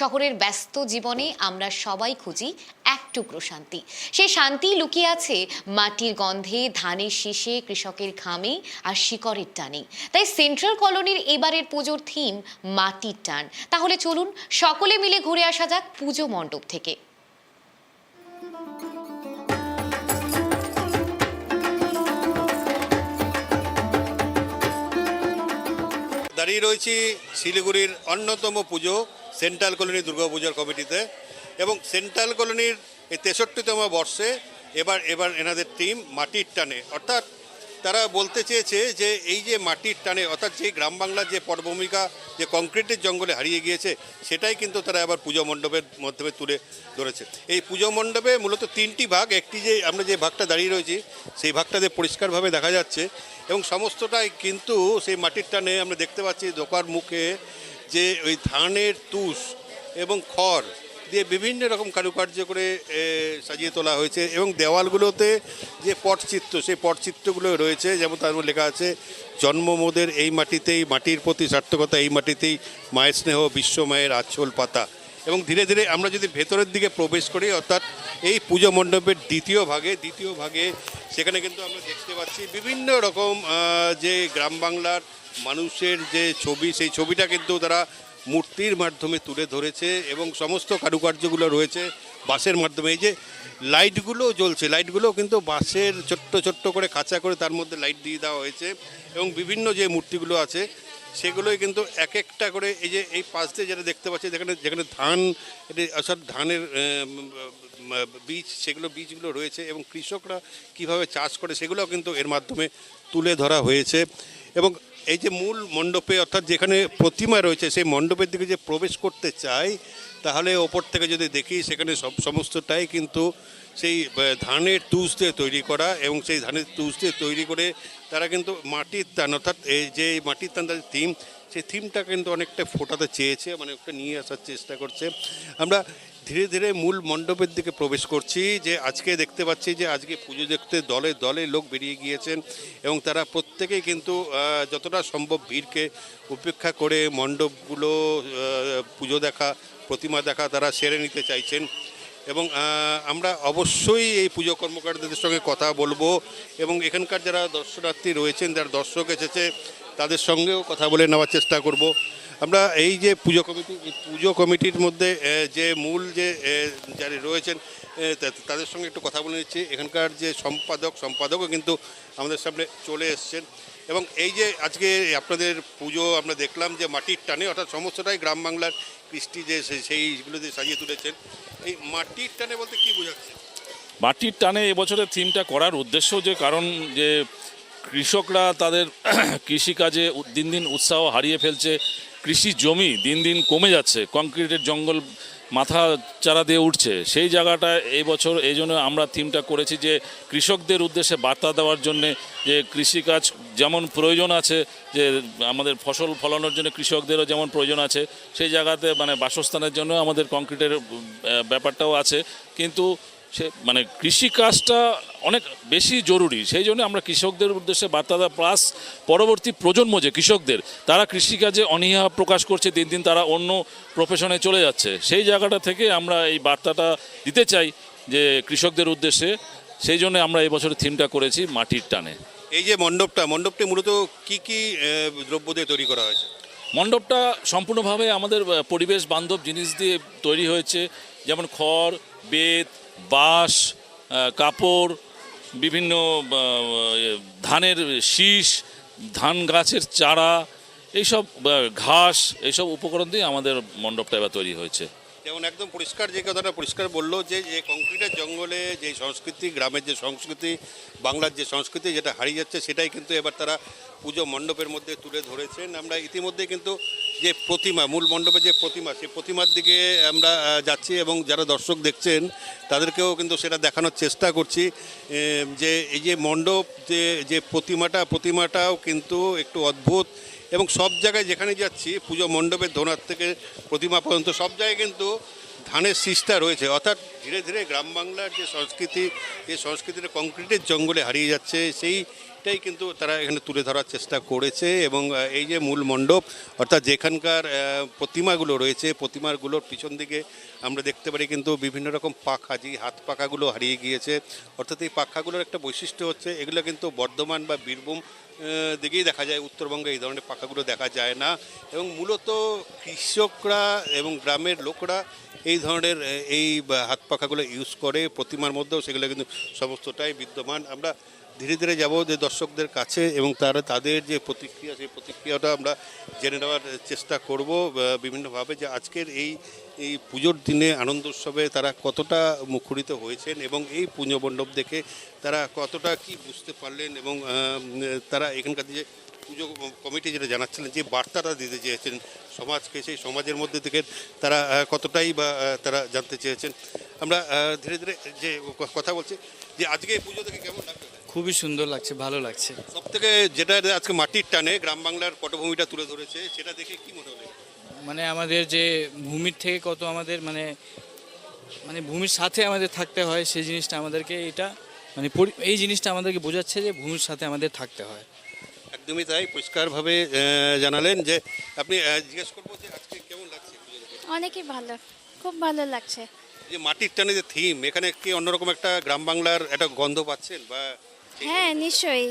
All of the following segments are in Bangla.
শহরের ব্যস্ত জীবনে আমরা সবাই খুঁজি এক টুকরো শান্তি। সেই শান্তি লুকিয়ে আছে মাটির গন্ধে, ধানের শীষে, কৃষকের ঘামে আর শিকড়ের টানে। তাই সেন্ট্রাল কলোনির এবারের পুজোর থিম মাটির টান। তাহলে চলুন সকলে মিলে ঘুরে আসা যাক পুজো মণ্ডপ থেকে। দাঁড়িয়ে রয়েছি শিলিগুড়ির অন্যতম পুজো সেন্ট্রাল কলোনি দুর্গাপূজার কমিটিতে, এবং সেন্ট্রাল কলোনির এই 63তম বর্ষে এবার এনাদের টিম মাটির টানে। অর্থাৎ তারা বলতে চেয়েছে যে এই যে মাটির টানে, অর্থাৎ যে গ্রাম বাংলার যে পটভূমিকা যে কংক্রিটের জঙ্গলে হারিয়ে গিয়েছে, সেটাই কিন্তু তারা এবার পুজো মণ্ডপের মাধ্যমে তুলে ধরেছে। এই পুজো মণ্ডপে মূলত 3টি ভাগ। একটি যে আমরা যে ভাগটা দাঁড়িয়ে রয়েছি সেই ভাগটাতে পরিষ্কারভাবে দেখা যাচ্ছে, এবং সমস্তটাই কিন্তু সেই মাটির টানে আমরা দেখতে পাচ্ছি দোকার মুখে যে ওই ধানের তুষ এবং খড় দিয়ে বিভিন্ন রকম কারুকার্য করে সাজিয়ে তোলা হয়েছে, এবং দেওয়ালগুলোতে যে পটচিত্র, সেই পটচিত্রগুলো রয়েছে, যেমন তার মধ্যে লেখা আছে জন্ম মোদের এই মাটিতেই, মাটির প্রতি সার্থকতা এই মাটিতেই, মায়ের স্নেহ বিশ্ব মায়ের আঁচল পাতা। এবং ধীরে ধীরে আমরা যদি ভেতরের দিকে প্রবেশ করি, অর্থাৎ এই পুজো মণ্ডপের দ্বিতীয় ভাগে সেখানে কিন্তু আমরা দেখতে পাচ্ছি বিভিন্ন রকম যে গ্রাম বাংলার মানুষের যে ছবি, সেই ছবিটা কিন্তু তারা মূর্তির মাধ্যমে তুলে ধরেছে, এবং সমস্ত কারুকার্যগুলো রয়েছে বাঁশের মাধ্যমে। এই যে লাইটগুলো জ্বলছে, লাইটগুলো কিন্তু বাঁশের ছোট্ট ছোট্ট করে খাঁচা করে তার মধ্যে লাইট দিয়ে দেওয়া হয়েছে, এবং বিভিন্ন যে মূর্তিগুলো আছে সেগুলোই কিন্তু এক একটা করে এই যে এই পাশ দিয়ে যেটা দেখতে পাচ্ছি, যেখানে ধান, অর্থাৎ ধানের বীজ, সেগুলো বীজগুলো রয়েছে, এবং কৃষকরা কিভাবে চাষ করে সেগুলোও কিন্তু এর মাধ্যমে তুলে ধরা হয়েছে। এবং এই যে মূল মণ্ডপে, অর্থাৎ যেখানে প্রতিমা রয়েছে, সেই মণ্ডপের দিকে যে প্রবেশ করতে চাই, তাহলে ওপর থেকে যদি দেখি সেখানে সমস্তটাই কিন্তু সেই ধানের তুষ দিয়ে তৈরি করা, এবং সেই ধানের তুষ দিয়ে তৈরি করে তারা কিন্তু মাটির টান, অর্থাৎ এই যে মাটির টান তাদের থিম, সেই থিমটা কিন্তু অনেকটা ফোটাতে চেয়েছে, মানে একটা নিয়ে আসার চেষ্টা করছে। আমরা ধীরে ধীরে মূল মণ্ডপের দিকে প্রবেশ করছি। যে আজকে দেখতে পাচ্ছি যে আজকে পুজো দেখতে দলে দলে লোক বেরিয়ে গিয়েছেন, এবং তারা প্রত্যেকেই কিন্তু যতটা সম্ভব ভিড়কে উপেক্ষা করে মণ্ডপগুলো পুজো দেখা, প্রতিমা দেখা তারা সেরে নিতে চাইছেন। এবং আমরা অবশ্যই এই পুজো কর্মকারীদের সঙ্গে কথা বলবো, এবং এখানকার যারা দর্শনার্থী রয়েছেন, যারা দর্শক এসেছে, তাদের সঙ্গেও কথা বলে নেওয়ার চেষ্টা করব। আমরা এই যে পুজো কমিটির মধ্যে যে মূল যে যারা রয়েছেন তাদের সঙ্গে একটু কথা বলে নিচ্ছি। এখানকার যে সম্পাদকও কিন্তু আমাদের সামনে চলে এসছেন, এবং এই যে আজকে আপনাদের পুজো আমরা দেখলাম যে মাটির টানে, অর্থাৎ সমস্তটাই গ্রাম বাংলার কৃষ্টি যে সেইগুলো দিয়ে সাজিয়ে তুলেছেন। এই মাটির টানে বলতে কী বোঝাচ্ছে? মাটির টানে এবছরের থিমটা করার উদ্দেশ্য যে কারণ যে কৃষকরা তাদের কৃষিকাজে দিন দিন উৎসাহ হারিয়ে ফেলছে, কৃষি জমি দিন দিন কমে যাচ্ছে, কংক্রিটের জঙ্গল মাথা চারা দিয়ে উঠছে, সেই জায়গাটা এই বছর এই জন্য আমরা থিমটা করেছি যে কৃষকদের উদ্দেশ্যে বার্তা দেওয়ার জন্যে যে কৃষিকাজ যেমন প্রয়োজন আছে, যে আমাদের ফসল ফলানোর জন্য কৃষকদেরও যেমন প্রয়োজন আছে, সেই জায়গাতে মানে বাসস্থানের জন্য আমাদের কংক্রিটের ব্যাপারটাও আছে, কিন্তু সে মানে কৃষিকাজটা অনেক বেশি জরুরি। সেই জন্য আমরা কৃষকদের উদ্দেশ্যে বার্তা দেওয়া, প্লাস পরবর্তী প্রজন্ম যে কৃষকদের, তারা কৃষিকাজে অনীহা প্রকাশ করছে, দিন দিন তারা অন্য প্রফেশনে চলে যাচ্ছে, সেই জায়গাটা থেকে আমরা এই বার্তাটা দিতে চাই যে কৃষকদের উদ্দেশ্যে। সেই জন্য আমরা এই বছরের থিমটা করেছি মাটির টানে। এই যে মণ্ডপটি মূলত কি দ্রব্য দিয়ে তৈরি করা হয়েছে? মণ্ডপটা সম্পূর্ণভাবে আমাদের পরিবেশ বান্ধব জিনিস দিয়ে তৈরি হয়েছে, যেমন খড়, বেত, বাঁশ, কাপড়, বিভিন্ন ধানের শীষ, ধান গাছের চারা, এইসব ঘাস, এইসব উপকরণ দিয়ে আমাদের মণ্ডপটা এবার তৈরি হয়েছে। যেমন একদম পরিষ্কার যে কথাটা পরিষ্কার বললো যে কংক্রিটের জঙ্গলে যে সংস্কৃতি, গ্রামের যে সংস্কৃতি, বাংলার যে সংস্কৃতি যেটা হারিয়ে যাচ্ছে, সেটাই কিন্তু এবার তারা পুজো মণ্ডপের মধ্যে তুলে ধরেছেন। আমরা ইতিমধ্যে কিন্তু যে প্রতিমা, মূল মণ্ডপের যে প্রতিমা, সেই প্রতিমার দিকে আমরা যাচ্ছি, এবং যারা দর্শক দেখছেন তাদেরকেও কিন্তু সেটা দেখানোর চেষ্টা করছি যে এই যে মণ্ডপ যে প্রতিমাটাও কিন্তু একটু অদ্ভুত, এবং সব জায়গায় যেখানে যাচ্ছি পুজো মণ্ডপের ধোনার থেকে প্রতিমা পর্যন্ত সব জায়গায় কিন্তু ধানের শীষটা রয়েছে, অর্থাৎ ধীরে ধীরে গ্রাম বাংলার যে সংস্কৃতি, এই সংস্কৃতিটা কংক্রিটের জঙ্গলে হারিয়ে যাচ্ছে, সেইটাই কিন্তু তারা এখানে তুলে ধরার চেষ্টা করেছে। এবং এই যে মূল মণ্ডপ, অর্থাৎ যেখানকার প্রতিমাগুলো রয়েছে, প্রতিমাগুলোর পিছন দিকে আমরা দেখতে পারি কিন্তু বিভিন্ন রকম পাখা, যে হাত পাখাগুলো হারিয়ে গিয়েছে। অর্থাৎ এই পাখাগুলোর একটা বৈশিষ্ট্য হচ্ছে এগুলো কিন্তু বর্ধমান বা বীরভূম দিকেই দেখা যায়, উত্তরবঙ্গে এই ধরনের পাখাগুলো দেখা যায় না। এবং মূলত কৃষকরা এবং গ্রামের লোকরা এই ধরনের এই হাত পাখাগুলো ইউজ করে, প্রতিমার মধ্যেও সেগুলো কিন্তু সমস্তটাই বিদ্যমান। আমরা ধীরে ধীরে যাব যে দর্শকদের কাছে এবং তাদের যে প্রতিক্রিয়া, সেই প্রতিক্রিয়াটা আমরা জেনে নেওয়ার চেষ্টা করব বিভিন্নভাবে, যে আজকের এই পুজোর দিনে আনন্দ উৎসবে তারা কতটা মুখরিত হয়েছেন এবং এই পুজো মণ্ডপ দেখে তারা কতটা কি বুঝতে পারলেন, এবং তারা এখানকার যে পুজো কমিটি যেটা জানাচ্ছিলেন, যে বার্তাটা দিতে চেয়েছেন সমাজকে, সেই সমাজের মধ্যে থেকে তারা কতটাই বা তারা জানতে চেয়েছেন। আমরা ধীরে ধীরে যে কথা বলছি, যে আজকে এই পুজো দেখে কেমন লাগবে? খুবই সুন্দর লাগছে, ভালো লাগছে। সব থেকে যেটা আজকে মাটির টানে গ্রাম বাংলার পটভূমিটা তুলে ধরেছে, সেটা দেখে কি মনে হলো? মানে আমাদের যে ভূমির থেকে কত আমাদের মানে মানে ভূমির সাথে আমাদের থাকতে হয়, সেই জিনিসটা আমাদেরকে এই জিনিসটা আমাদেরকে বোঝাচ্ছে যে ভূমির সাথে আমাদের থাকতে হয়। একদমই তাই, পরিষ্কারভাবে জানালেন। যে আপনি জিজ্ঞেস করবো যে আজকে কেমন লাগছে পুজো দেখে? অনেকই ভালো, খুব ভালো লাগছে। যে মাটির টানে যে থিম, এখানে কি অন্যরকম একটা গ্রাম বাংলার একটা গন্ধ পাচ্ছেন বা? হ্যাঁ নিশ্চয়ই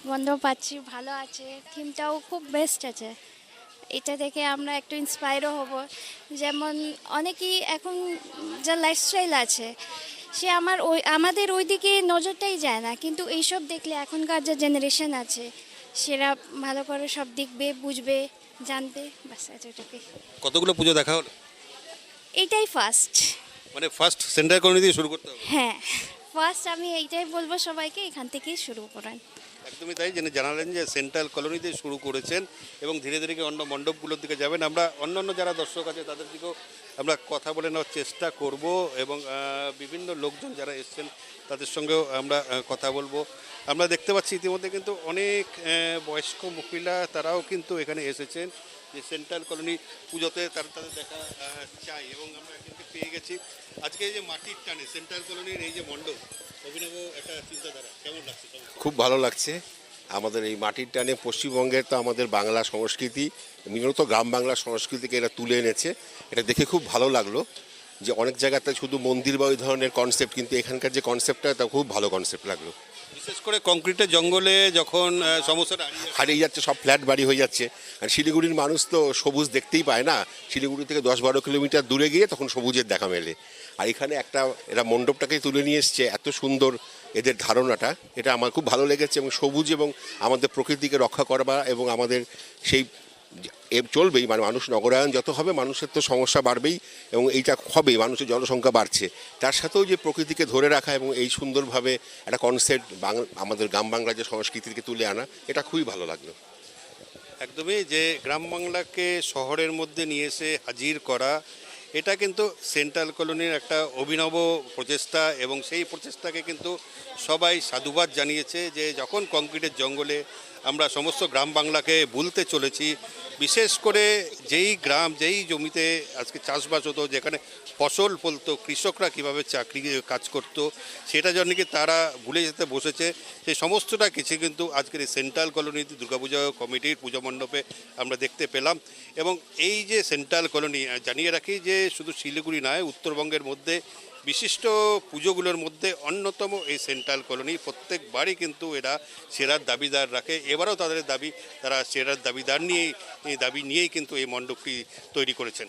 গন্ধ পাচ্ছি, ভালো আছে, থিমটাও খুব বেস্ট আছে। এটা দেখে আমরা একটু ইন্সপায়ারও হব। যেমন অনেকেই এখন যা লাইফস্টাইল আছে, সে আমাদের ওই দিকে নজরটাই যায় না, কিন্তু এইসব দেখলে এখনকার যে জেনারেশন আছে সেরা ভালো করে সব দেখবে, বুঝবে, জানবে, ব্যাস এতটুকুই। কতগুলো পুজো দেখা হলো? এইটাই ফার্স্ট। মানে ফার্স্ট সেন্টার কলোনি দিয়ে শুরু করতে হবে? হ্যাঁ ফার্স্ট, আমি এইটাই বলবো সবাইকে, এখান থেকেই শুরু করেন। একদমই তাই, যিনি জানালেন যে সেন্ট্রাল কলোনিতে শুরু করেছেন এবং ধীরে ধীরে অন্য মণ্ডপগুলোর দিকে যাবেন। আমরা অন্যান্য যারা দর্শক আছে তাদের দিকেও আমরা কথা বলে নেওয়ার চেষ্টা করব এবং বিভিন্ন লোকজন যারা এসছেন তাদের সঙ্গেও আমরা কথা বলবো। আমরা দেখতে পাচ্ছি ইতিমধ্যে কিন্তু অনেক বয়স্ক মহিলা তারাও কিন্তু এখানে এসেছেন, যে সেন্ট্রাল কলোনি পুজোতে তাদের দেখা চাই। এবং আমরা একজনকে পেয়ে গেছি। আজকে এই যে মাটির টানে সেন্ট্রাল কলোনির এই যে মণ্ডপ, অভিনব একটা চিন্তাধারা, কেমন লাগছে? খুব ভালো লাগছে। আমাদের এই মাটির টানে পশ্চিমবঙ্গের তো আমাদের বাংলা সংস্কৃতি, মূলত গ্রাম বাংলা সংস্কৃতিকে এরা তুলে এনেছে। এটা দেখে খুব ভালো লাগলো যে অনেক জায়গাতে শুধু মন্দির বা ওই ধরনের কনসেপ্ট, কিন্তু এখানকার যে কনসেপ্টটা তা খুব ভালো কনসেপ্ট লাগলো। বিশেষ করে কংক্রিটের জঙ্গলে যখন সমস্যাটা হারিয়ে যাচ্ছে, সব ফ্ল্যাট বাড়ি হয়ে যাচ্ছে। আর শিলিগুড়ির মানুষ তো সবুজ দেখতেই পায় না, শিলিগুড়ি থেকে 10-12 কিলোমিটার দূরে গিয়ে তখন সবুজের দেখা মেলে। আর এখানে এরা মণ্ডপটাকেই তুলে নিয়ে এসছে, এত সুন্দর এদের ধারণাটা, এটা আমার খুব ভালো লেগেছে। এবং সবুজ এবং আমাদের প্রকৃতিকে রক্ষা করা এবং আমাদের সেই চলবেই, মানে মানুষ নগরায়ন যত হবে মানুষের তো সমস্যা বাড়বেই এবং এইটা হবে, মানুষের জনসংখ্যা বাড়ছে, তার সাথেও যে প্রকৃতিকে ধরে রাখা এবং এই সুন্দরভাবে একটা কনসেপ্ট আমাদের গ্রাম বাংলার যে সংস্কৃতিকে তুলে আনা, এটা খুবই ভালো লাগলো। একদমই, যে গ্রাম বাংলাকে শহরের মধ্যে নিয়ে এসে হাজির করা, এটা কিন্তু সেন্ট্রাল কলোনির একটা অভিনব প্রচেষ্টা এবং সেই প্রচেষ্টাকে কিন্তু সবাই সাধুবাদ জানিয়েছে। যে যখন কংক্রিটের জঙ্গলে আমরা সমস্ত গ্রাম বাংলাকে ভুলতে চলেছি, বিশেষ করে যেই জমিতে আজকে চাষবাস হতো, যেখানে ফসল ফলতো, কৃষকরা কীভাবে কাজ করতো, সেটা জন্য কি তারা ভুলে যেতে বসেছে। সেই সমস্তটা কিছু কিন্তু আজকের এই সেন্ট্রাল কলোনি দুর্গাপূজা কমিটির পুজো মণ্ডপে আমরা দেখতে পেলাম। এবং এই যে সেন্ট্রাল কলোনি, জানিয়ে রাখি যে শুধু শিলিগুড়ি নয়, উত্তরবঙ্গের মধ্যে বিশিষ্ট পুজোগুলোর মধ্যে অন্যতম এই সেন্ট্রাল কলোনি। প্রত্যেকবারই কিন্তু এরা সেরার দাবিদার রাখে, এবারও তারা সেরার দাবি নিয়েই কিন্তু এই মণ্ডপটি তৈরি করেছেন।